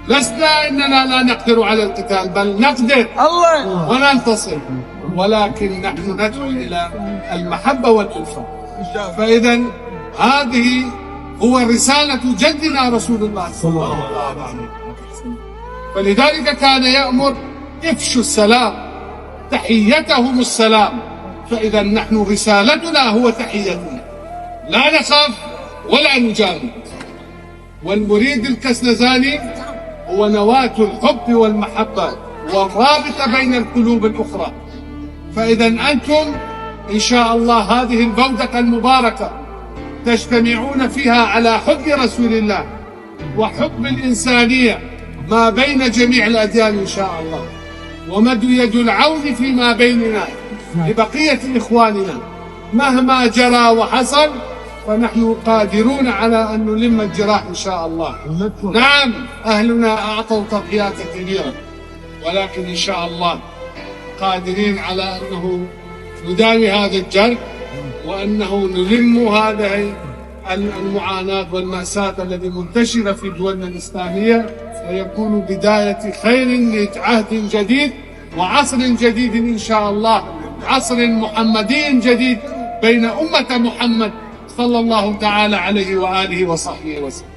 لسنا إننا لا نقدر على القتال، بل نقدر وننتصر، ولكن نحن ندعو إلى المحبة والألفة. فإذا هذه هو رسالة جدنا رسول الله صلى الله عليه وسلم. فلذلك كان يأمر افشوا السلام، تحيتهم السلام. فإذا نحن رسالتنا هو تحيتنا، لا نخاف ولا نجامل. والمريد الكسنزاني هو نواة الحب والمحبة والرابطة بين القلوب الأخرى. فإذا أنتم إن شاء الله هذه البودقة المباركة تجتمعون فيها على حب رسول الله وحب الإنسانية ما بين جميع الأديان إن شاء الله، ومد يد العون فيما بيننا لبقية إخواننا مهما جرى وحصل، فنحن قادرون على أن نلم الجراح إن شاء الله. نعم أهلنا أعطوا تضحيات كبيرة، ولكن إن شاء الله قادرين على أنه نداوي هذا الجرح، وأنه نلم هذه المعاناة والمأساة التي منتشرة في دولنا الإسلامية، ويكون بداية خير لعهد جديد وعصر جديد إن شاء الله، عصر محمدي جديد بين أمة محمد صلى الله تعالى عليه وآله وصحبه وسلم.